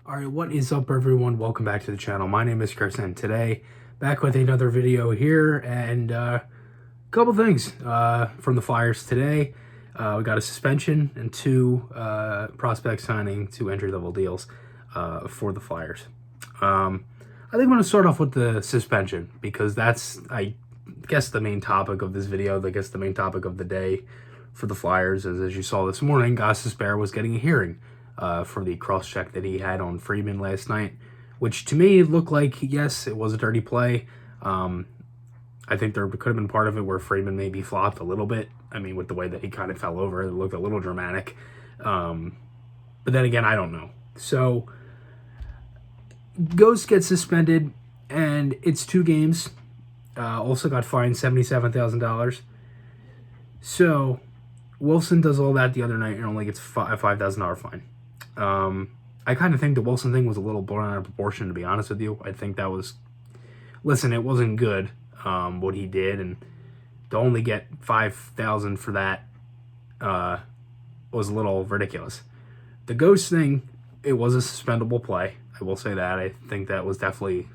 Alright, what is up everyone? Welcome back to the channel. My name is Chris and today, back with another video here and a couple things from the Flyers today. We got a suspension and two prospect signing, two entry-level deals for the Flyers. I think I'm going to start off with the suspension because that's, I guess, the main topic of this video. I guess the main topic of the day for the Flyers is, as you saw this morning, Gostisbehere was getting a hearing for the cross-check that he had on Friedman last night, which to me looked like, yes, it was a dirty play. I think there could have been part of it where Friedman maybe flopped a little bit. I mean, with the way that he kind of fell over, it looked a little dramatic. But then again, I don't know. So, Ghost gets suspended, and it's 2 games. Also got fined $77,000. So, Wilson does all that the other night and only gets a $5,000 fine. I kind of think the Wilson thing was a little blown out of proportion, to be honest with you. I think that was... Listen, it wasn't good, what he did, and to only get $5,000 for that was a little ridiculous. The Ghost thing, it was a suspendable play. I will say that. I think that was definitely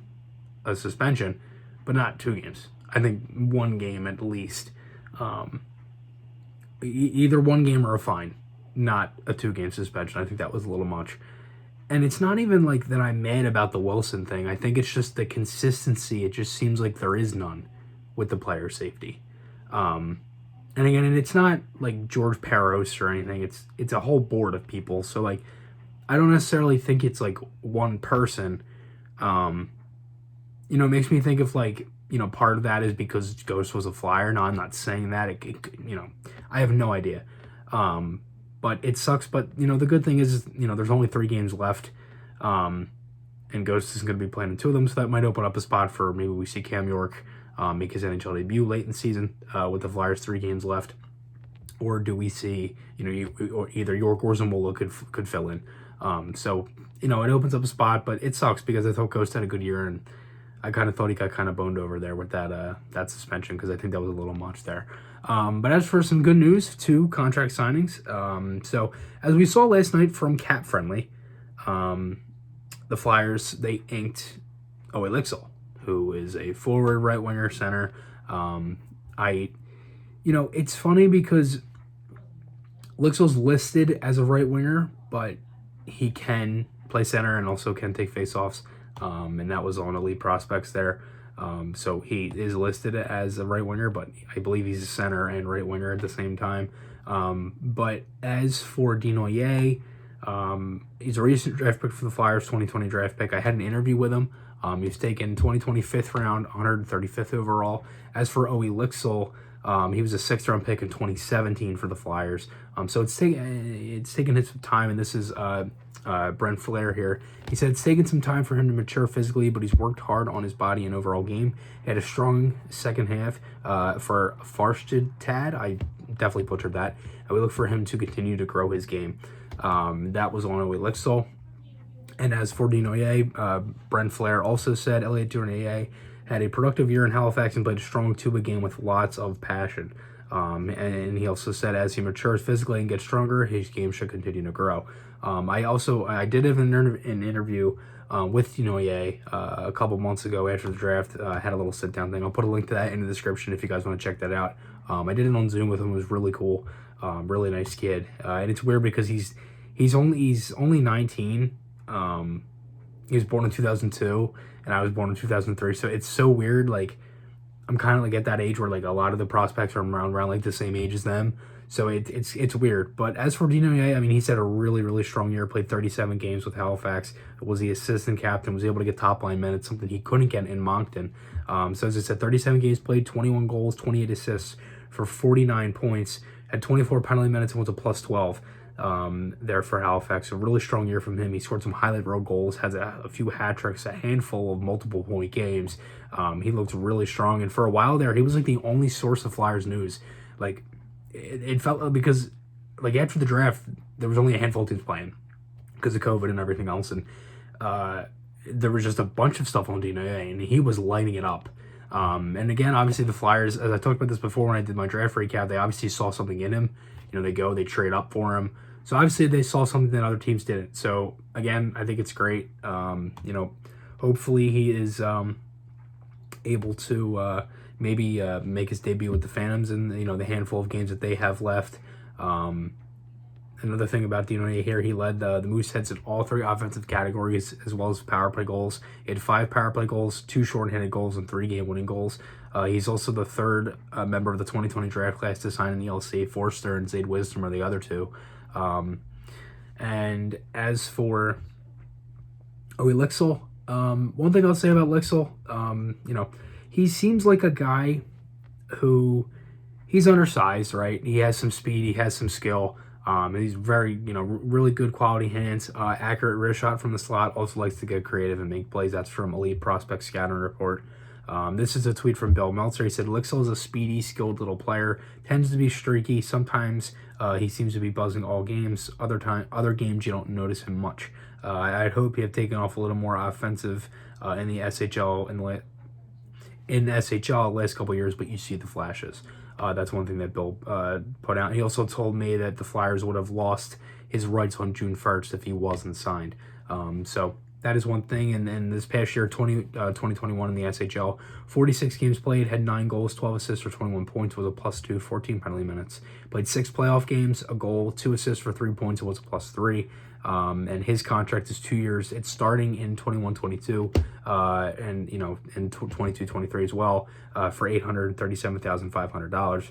a suspension, but not 2 games. I think 1 game at least. Either 1 game or a fine, not a 2-game suspension. I think that was a little much. And it's not even like that I'm mad about the Wilson thing. I think it's just the consistency. It just seems like there is none with the player safety. And again, and it's not like George Peros or anything. It's a whole board of people. So, like, I don't necessarily think it's, like, one person. You know, it makes me think of, like, you know, part of that is because Ghost was a Flyer. No, I'm not saying that. You know, I have no idea. But it sucks. But, you know, the good thing is, you know, there's only 3 games left. And Ghost is going to be playing in 2 of them. So that might open up a spot for maybe we see Cam York make his NHL debut late in the season with the Flyers 3 games left. Or do we see, you know, or either York or Zamula could fill in. So, you know, it opens up a spot. But it sucks because I thought Ghost had a good year. And I kind of thought he got kind of boned over there with that suspension because I think that was a little much there. But as for some good news, 2 contract signings. So as we saw last night from Cap Friendly, the Flyers, they inked Lycksell, who is a forward right winger center. You know, it's funny because Lycksell's listed as a right winger, but he can play center and also can take faceoffs. And that was on Elite Prospects there. So he is listed as a right winger, but I believe he's a center and right winger at the same time. But as for Desnoyers, he's a recent draft pick for the Flyers, 2020 draft pick. I had an interview with him. He was taken 2020 5th round, 135th overall. As for Lycksell, he was a 6th round pick in 2017 for the Flyers. So it's taken his time, and this is Brent Flair here. He said it's taken some time for him to mature physically, but he's worked hard on his body and overall game. He had a strong second half for Farstad. I definitely butchered that. And we look for him to continue to grow his game. That was on Lycksell. And as for Desnoyers, Brent Flair also said Elliot Desnoyers had a productive year in Halifax and played a strong tuba game with lots of passion. And he also said as he matures physically and gets stronger, his game should continue to grow. I did have an interview with Desnoyers a couple months ago after the draft. I had a little sit-down thing. I'll put a link to that in the description if you guys want to check that out. I did it on Zoom with him. It was really cool. Really nice kid. And it's weird because he's only 19. He was born in 2002, and I was born in 2003. So it's so weird. Like, I'm kind of like at that age where like a lot of the prospects are around like the same age as them. So it's weird. But as for Desnoyers, I mean, he's had a really, really strong year. Played 37 games with Halifax. Was the assistant captain. Was able to get top line minutes, something he couldn't get in Moncton. So as I said, 37 games played, 21 goals, 28 assists for 49 points. Had 24 penalty minutes and was a plus 12 there for Halifax. A really strong year from him. He scored some highlight reel goals, has a few hat tricks, a handful of multiple point games. He looked really strong, and for a while there, he was like the only source of Flyers news. Like, it felt because like after the draft, there was only a handful of teams playing because of COVID and everything else, and there was just a bunch of stuff on Desnoyers, and he was lighting it up. And again, obviously the Flyers, as I talked about this before when I did my draft recap, they obviously saw something in him. You know, they trade up for him. So obviously they saw something that other teams didn't. So again, I think it's great. Hopefully he is able to maybe make his debut with the Phantoms in the handful of games that they have left. Another thing about Desnoyers here, he led the Mooseheads in all 3 offensive categories as well as power play goals. He had 5 power play goals, 2 shorthanded goals, and 3 game-winning goals. He's also the 3rd member of the 2020 draft class to sign in the LC. Forster and Zayd Wisdom are the other 2. And as for Lycksell, one thing I'll say about Lycksell, he seems like a guy who he's undersized, right? He has some speed, he has some skill. He's very, really good quality hands, accurate wrist shot from the slot, also likes to get creative and make plays. That's from Elite Prospect Scouting Report. This is a tweet from Bill Meltzer. He said, Lycksell is a speedy, skilled little player, tends to be streaky. Sometimes he seems to be buzzing all games. Other games you don't notice him much. I'd hope he had taken off a little more offensive in the SHL in the SHL last couple of years, but you see the flashes. That's one thing that Bill put out. He also told me that the Flyers would have lost his rights on June 1st if he wasn't signed. So that is one thing. And then this past year, 2021 in the SHL, 46 games played, had 9 goals, 12 assists for 21 points, was a +2, 14 penalty minutes. Played 6 playoff games, a goal, 2 assists for 3 points, it was a +3. And his contract is 2 years. It's starting in 21-22, and in 22-23 as well, for $837,500.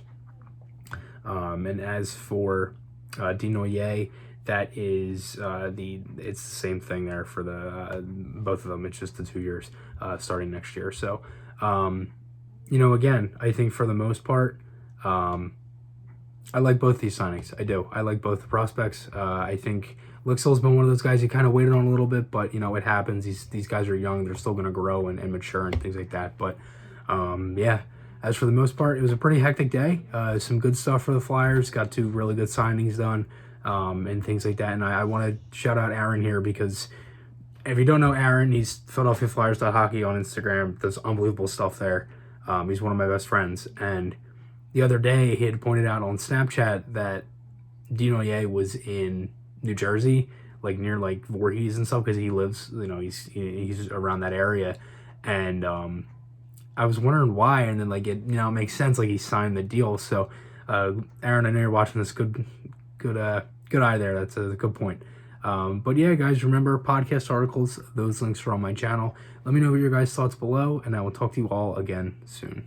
And as for Desnoyers, that is it's the same thing there for the both of them. It's just the 2 years starting next year. So again, I think for the most part, I like both these signings. I do. I like both the prospects. I think Lycksell's been one of those guys you kind of waited on a little bit, but it happens. These guys are young. They're still going to grow and mature and things like that. But as for the most part, it was a pretty hectic day. Some good stuff for the Flyers. Got 2 really good signings done and things like that. And I want to shout out Aaron here because if you don't know Aaron, he's PhiladelphiaFlyers.hockey on Instagram. Does unbelievable stuff there. He's one of my best friends. And the other day, he had pointed out on Snapchat that Desnoyers was in New Jersey, like near like Voorhees and stuff, because he lives, he's around that area. And I was wondering why, and then it makes sense, like he signed the deal. So Aaron, I know you're watching this. Good eye there. That's a good point. But yeah, guys, remember podcast articles. Those links are on my channel. Let me know what your guys' thoughts below, and I will talk to you all again soon.